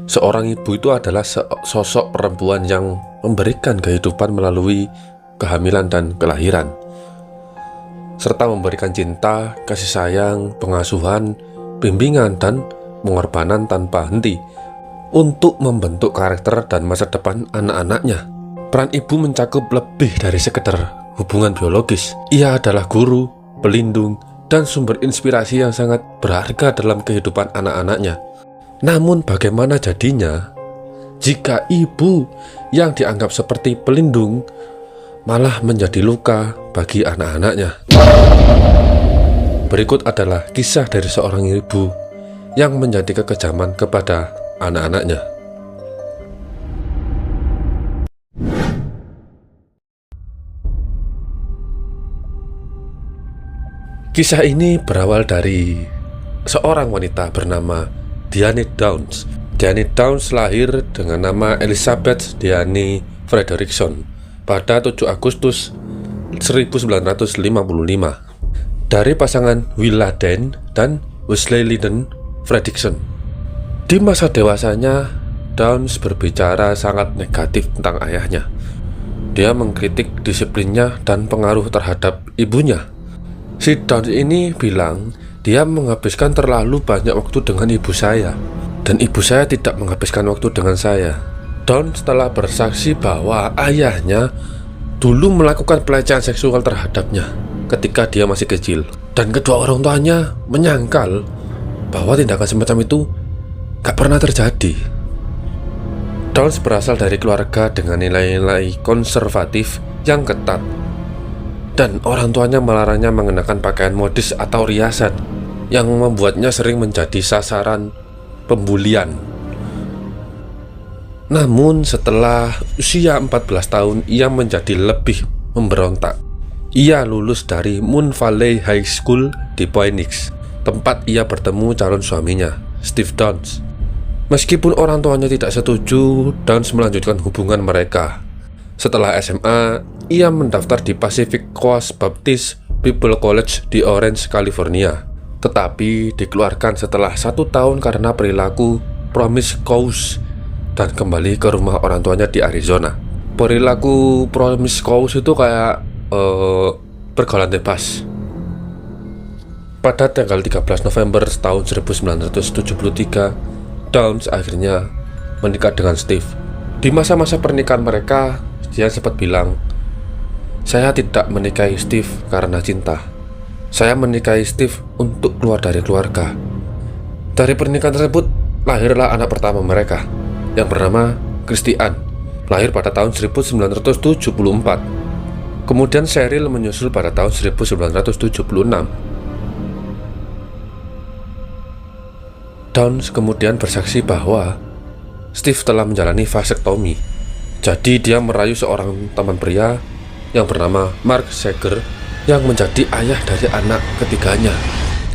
Seorang ibu itu adalah sosok perempuan yang memberikan kehidupan melalui kehamilan dan kelahiran, serta memberikan cinta, kasih sayang, pengasuhan, bimbingan, dan pengorbanan tanpa henti untuk membentuk karakter dan masa depan anak-anaknya. Peran ibu mencakup lebih dari sekedar hubungan biologis. Ia adalah guru, pelindung, dan sumber inspirasi yang sangat berharga dalam kehidupan anak-anaknya. Namun bagaimana jadinya jika ibu yang dianggap seperti pelindung malah menjadi luka bagi anak-anaknya? Berikut adalah kisah dari seorang ibu yang menjadi kekejaman kepada anak-anaknya. Kisah ini berawal dari seorang wanita bernama Diane Downs. Diane Downs lahir dengan nama Elizabeth Diane Frederickson pada 7 Agustus 1955 dari pasangan Willa Dane dan Wesley Lyndon Fredrickson. Di masa dewasanya, Downs berbicara sangat negatif tentang ayahnya. Dia mengkritik disiplinnya dan pengaruh terhadap ibunya. Si Downs ini bilang dia menghabiskan terlalu banyak waktu dengan ibu saya, dan ibu saya tidak menghabiskan waktu dengan saya. Downs telah bersaksi bahwa ayahnya dulu melakukan pelecehan seksual terhadapnya ketika dia masih kecil, dan kedua orang tuanya menyangkal bahwa tindakan semacam itu gak pernah terjadi. Downs berasal dari keluarga dengan nilai-nilai konservatif yang ketat, dan orang tuanya melarangnya mengenakan pakaian modis atau riasan yang membuatnya sering menjadi sasaran pembulian. Namun setelah usia 14 tahun, ia menjadi lebih memberontak. Ia lulus dari Moon Valley High School di Phoenix, tempat ia bertemu calon suaminya, Steve Downs. Meskipun orang tuanya tidak setuju, Downs melanjutkan hubungan mereka. Setelah SMA, ia mendaftar di Pacific Coast Baptist Bible College di Orange, California, tetapi dikeluarkan setelah 1 tahun karena perilaku promiscuous dan kembali ke rumah orang tuanya di Arizona. Perilaku promiscuous itu kayak pergaulan bebas. Pada tanggal 13 November tahun 1973, Downs akhirnya menikah dengan Steve. Di masa-masa pernikahan mereka, dia sempat bilang, "Saya tidak menikahi Steve karena cinta. Saya menikahi Steve untuk keluar dari keluarga." Dari pernikahan tersebut lahirlah anak pertama mereka yang bernama Christian, lahir pada tahun 1974. Kemudian Cheryl menyusul pada tahun 1976. Downs kemudian bersaksi bahwa Steve telah menjalani vasektomi. Jadi dia merayu seorang teman pria yang bernama Mark Sager yang menjadi ayah dari anak ketiganya,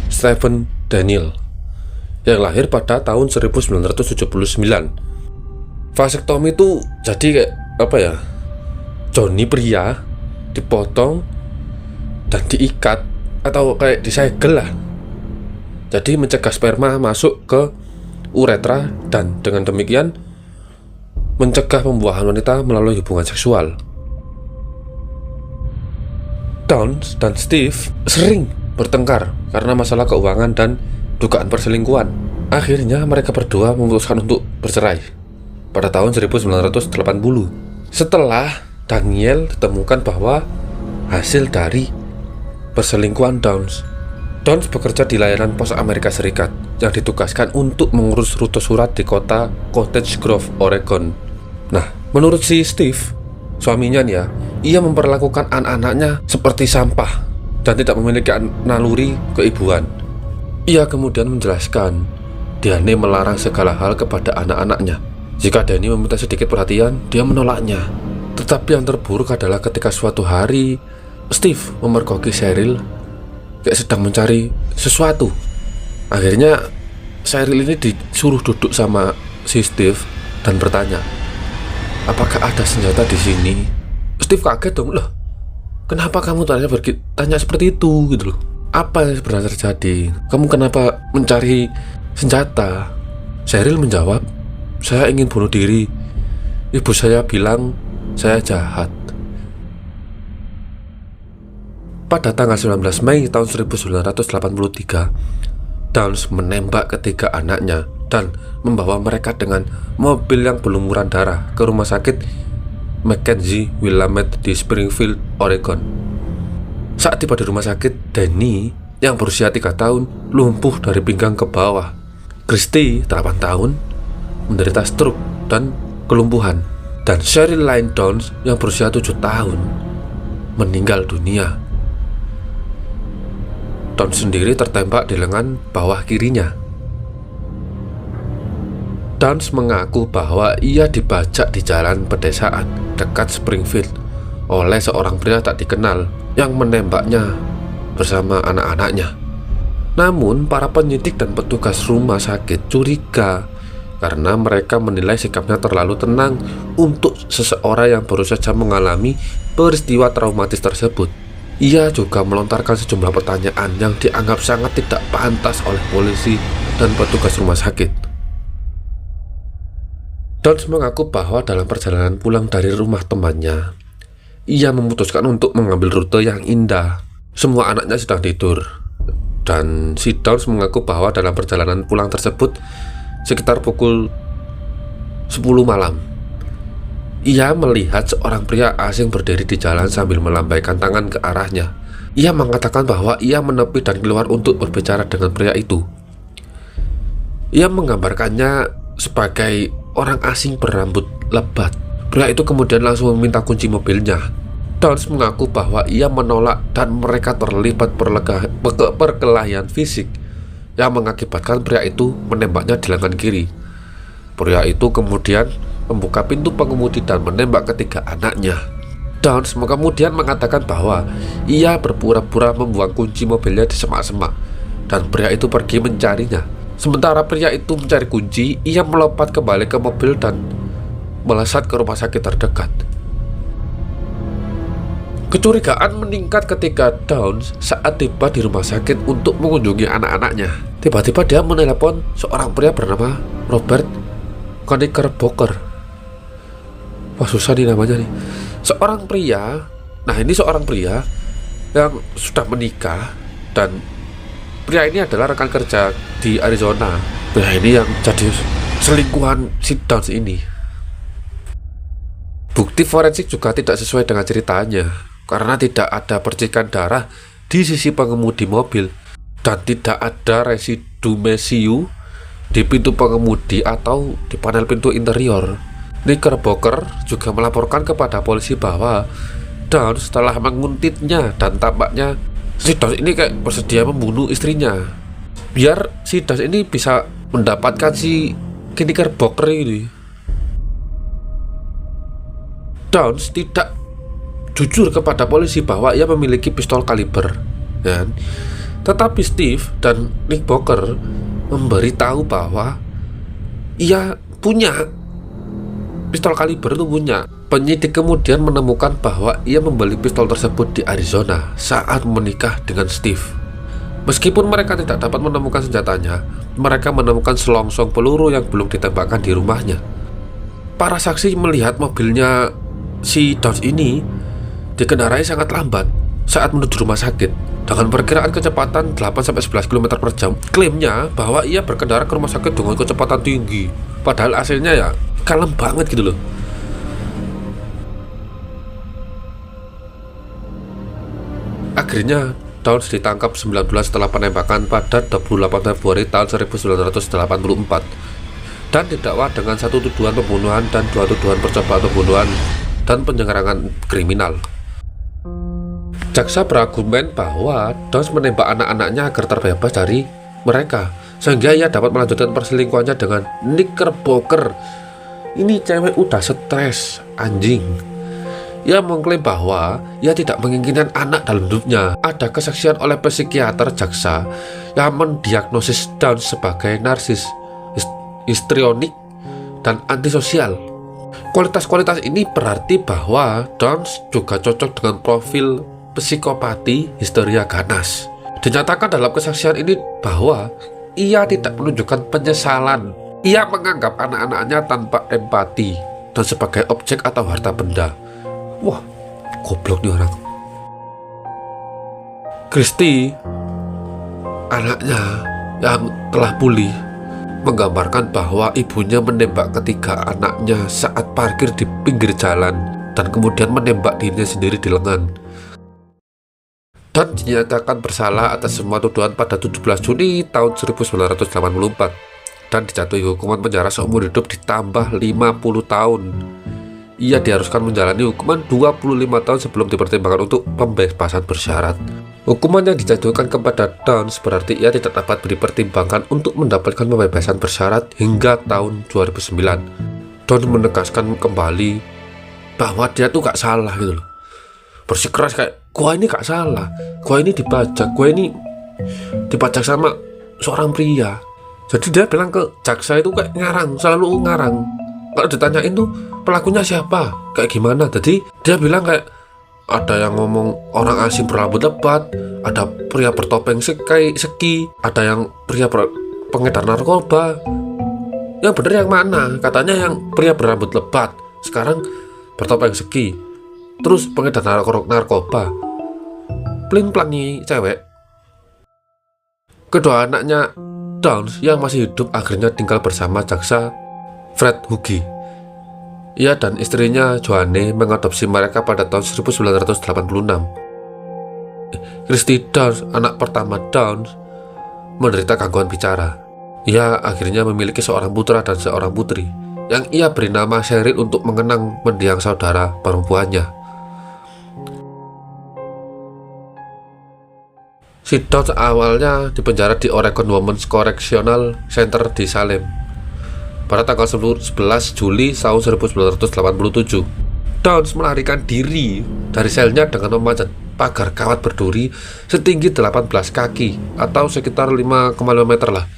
Stephen Daniel, yang lahir pada tahun 1979. Vasektomi itu jadi kayak apa ya? Joni pria dipotong dan diikat atau kayak disegel lah. Jadi mencegah sperma masuk ke uretra dan dengan demikian mencegah pembuahan wanita melalui hubungan seksual. Downs dan Steve sering bertengkar karena masalah keuangan dan dugaan perselingkuhan. Akhirnya mereka berdua memutuskan untuk bercerai pada tahun 1980. Setelah Daniel ditemukan bahwa hasil dari perselingkuhan Downs bekerja di layanan pos Amerika Serikat yang ditugaskan untuk mengurus rute surat di kota Cottage Grove, Oregon. Nah, menurut si Steve, suaminya nih ya, ia memperlakukan anak-anaknya seperti sampah dan tidak memiliki naluri keibuan. Ia kemudian menjelaskan, Diane melarang segala hal kepada anak-anaknya. Jika Diane meminta sedikit perhatian, dia menolaknya. Tetapi yang terburuk adalah ketika suatu hari Steve memergoki Cheryl kayak sedang mencari sesuatu. Akhirnya Cheryl ini disuruh duduk sama si Steve dan bertanya, "Apakah ada senjata di sini?" Steve kaget dong, "Loh, kenapa kamu tanya seperti itu?" gitu loh. "Apa yang sebenarnya terjadi? Kamu kenapa mencari senjata?" Cheryl menjawab, "Saya ingin bunuh diri. Ibu saya bilang saya jahat." Pada tanggal 19 Mei tahun 1983, Downs menembak ketiga anaknya dan membawa mereka dengan mobil yang berlumuran darah ke rumah sakit Mackenzie Willamette di Springfield, Oregon. Saat tiba di rumah sakit, Danny yang berusia 3 tahun lumpuh dari pinggang ke bawah. Christy, 8 tahun, menderita stroke dan kelumpuhan. Dan Cheryl Lynn Downs yang berusia 7 tahun meninggal dunia. Downs sendiri tertembak di lengan bawah kirinya. Downs mengaku bahwa ia dibajak di jalan pedesaan dekat Springfield oleh seorang pria tak dikenal yang menembaknya bersama anak-anaknya. Namun para penyidik dan petugas rumah sakit curiga karena mereka menilai sikapnya terlalu tenang untuk seseorang yang baru saja mengalami peristiwa traumatis tersebut. Ia juga melontarkan sejumlah pertanyaan yang dianggap sangat tidak pantas oleh polisi dan petugas rumah sakit. Downs mengaku bahwa dalam perjalanan pulang dari rumah temannya, ia memutuskan untuk mengambil rute yang indah. Semua anaknya sedang tidur, dan si Downs mengaku bahwa dalam perjalanan pulang tersebut sekitar pukul 10 malam, ia melihat seorang pria asing berdiri di jalan sambil melambaikan tangan ke arahnya. Ia mengatakan bahwa ia menepi dan keluar untuk berbicara dengan pria itu. Ia menggambarkannya sebagai orang asing berambut lebat. Pria itu kemudian langsung meminta kunci mobilnya. Downs mengaku bahwa ia menolak dan mereka terlibat perkelahian fisik yang mengakibatkan pria itu menembaknya di lengan kiri. Pria itu kemudian membuka pintu pengemudi dan menembak ketiga anaknya. Downs kemudian mengatakan bahwa ia berpura-pura membuang kunci mobilnya di semak-semak dan pria itu pergi mencarinya. Sementara pria itu mencari kunci, ia melompat kembali ke mobil dan melesat ke rumah sakit terdekat. Kecurigaan meningkat ketika Downs saat tiba di rumah sakit untuk mengunjungi anak-anaknya. Tiba-tiba dia menelepon seorang pria bernama Robert Knickerbocker. Wah, susah nih namanya nih. Seorang pria yang sudah menikah, dan pria ini adalah rekan kerja di Arizona. Pria ini yang jadi selingkuhan si Downs ini. Bukti forensik juga tidak sesuai dengan ceritanya, karena tidak ada percikan darah di sisi pengemudi mobil dan tidak ada residu mesiu di pintu pengemudi atau di panel pintu interior. Knickerbocker juga melaporkan kepada polisi bahwa Downs telah menguntitnya dan tampaknya si Downs ini kayak bersedia membunuh istrinya biar si Downs ini bisa mendapatkan si Knickerbocker ini. Downs tidak jujur kepada polisi bahwa ia memiliki pistol kaliber, kan? Tetapi Steve dan Knickerbocker memberitahu bahwa ia punya pistol kaliber itu punya. Penyidik kemudian menemukan bahwa ia membeli pistol tersebut di Arizona saat menikah dengan Steve. Meskipun mereka tidak dapat menemukan senjatanya, mereka menemukan selongsong peluru yang belum ditembakkan di rumahnya. Para saksi melihat mobilnya si Downs ini dikendarai sangat lambat saat menuju rumah sakit dengan perkiraan kecepatan 8-11 km per jam. Klaimnya bahwa ia berkendara ke rumah sakit dengan kecepatan tinggi, padahal hasilnya ya kalem banget gitu loh. Akhirnya Downs ditangkap 9 bulan setelah penembakan pada 28 Februari tahun 1984 dan didakwa dengan 1 tuduhan pembunuhan dan 2 tuduhan percobaan pembunuhan dan penyerangan kriminal. Jaksa berargumen bahwa Downs menembak anak-anaknya agar terbebas dari mereka, sehingga ia dapat melanjutkan perselingkuhannya dengan Knickerbocker. Ini cewek udah stres, anjing. Ia mengklaim bahwa ia tidak menginginkan anak dalam hidupnya. Ada kesaksian oleh psikiater jaksa yang mendiagnosis Downs sebagai narsis, histrionik, dan antisosial. Kualitas-kualitas ini berarti bahwa Downs juga cocok dengan profil psikopati histeria ganas. Dinyatakan dalam kesaksian ini bahwa ia tidak menunjukkan penyesalan. Ia menganggap anak-anaknya tanpa empati dan sebagai objek atau harta benda. Wah, goblok nih orang. Christy, anaknya yang telah pulih, menggambarkan bahwa ibunya menembak ketiga anaknya saat parkir di pinggir jalan dan kemudian menembak dirinya sendiri di lengan. Dan dinyatakan bersalah atas semua tuduhan pada 17 Juni tahun 1984 dan dijatuhi hukuman penjara seumur hidup ditambah 50 tahun. Ia diharuskan menjalani hukuman 25 tahun sebelum dipertimbangkan untuk pembebasan bersyarat. Hukuman yang dijatuhkan kepada Downs berarti ia tidak dapat dipertimbangkan untuk mendapatkan pembebasan bersyarat hingga tahun 2009. Downs menegaskan kembali bahwa dia tuh gak salah gitu loh. Bersikeras kayak, gua ini gak salah, gua ini dibajak, gua ini dibajak sama seorang pria. Jadi dia bilang ke jaksa itu kayak ngarang, selalu ngarang. Kalau ditanyain tuh pelakunya siapa, kayak gimana. Jadi dia bilang kayak ada yang ngomong orang asing berambut lebat, ada pria bertopeng seki, ada yang pria pengedar narkoba. Yang bener yang mana? Katanya yang pria berambut lebat, sekarang bertopeng seki, terus pengedar narkoba. Plin-plan nih cewek. Kedua anaknya Downs yang masih hidup akhirnya tinggal bersama jaksa Fred Hugi. Ia dan istrinya Joanne mengadopsi mereka pada tahun 1986. Christy Downs, anak pertama Downs, menderita gangguan bicara. Ia akhirnya memiliki seorang putra dan seorang putri yang ia beri nama Cheryl untuk mengenang mendiang saudara perempuannya. Si Downs awalnya dipenjara di Oregon Women's Correctional Center di Salem pada tanggal 11 Juli tahun 1987. Downs melarikan diri dari selnya dengan memanjat pagar kawat berduri setinggi 18 kaki atau sekitar 5,5 meter lah.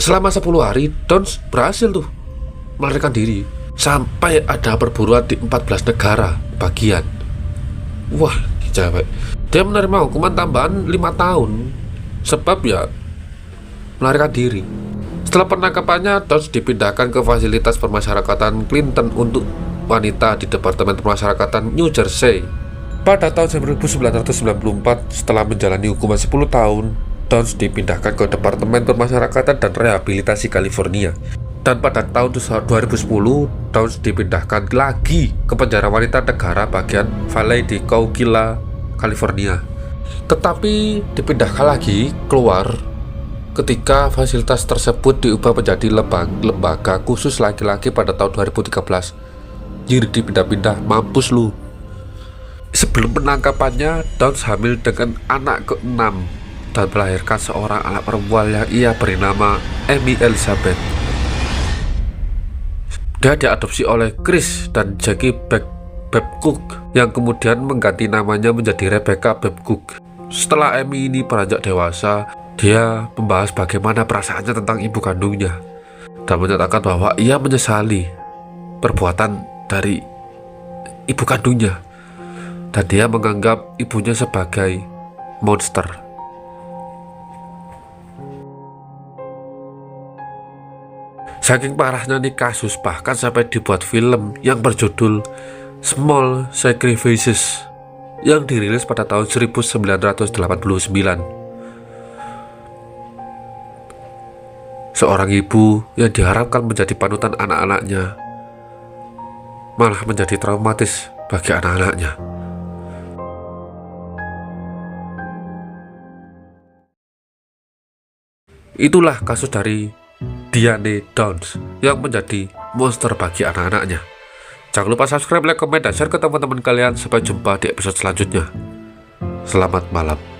Selama 10 hari Downs berhasil tuh melarikan diri sampai ada perburuan di 14 negara bagian. Wah, cewek. Dia menerima hukuman tambahan 5 tahun sebab ya melarikan diri. Setelah penangkapannya, Downs dipindahkan ke fasilitas permasyarakatan Clinton untuk wanita di Departemen Permasyarakatan New Jersey. Pada tahun 1994, setelah menjalani hukuman 10 tahun, Downs dipindahkan ke Departemen Permasyarakatan dan Rehabilitasi California. Dan pada tahun 2010, Downs dipindahkan lagi ke penjara wanita negara bagian Valley di Coachella, California. Tetapi dipindahkan lagi keluar ketika fasilitas tersebut diubah menjadi lembaga khusus laki-laki pada tahun 2013. Jadi dipindah-pindah, mampus lu. Sebelum penangkapannya, Downs hamil dengan anak ke-6 dan melahirkan seorang anak perempuan yang ia beri nama Amy Elizabeth. Dia diadopsi oleh Chris dan Jackie Babcock yang kemudian mengganti namanya menjadi Rebecca Babcock. Setelah Amy ini beranjak dewasa, dia membahas bagaimana perasaannya tentang ibu kandungnya dan menyatakan bahwa ia menyesali perbuatan dari ibu kandungnya dan dia menganggap ibunya sebagai monster. Saking parahnya nih kasus, bahkan sampai dibuat film yang berjudul Small Sacrifices yang dirilis pada tahun 1989. Seorang ibu yang diharapkan menjadi panutan anak-anaknya malah menjadi traumatis bagi anak-anaknya. Itulah kasus dari Diane Downs yang menjadi monster bagi anak-anaknya. Jangan lupa subscribe, like, komen, dan share ke teman-teman kalian. Sampai jumpa di episode selanjutnya. Selamat malam.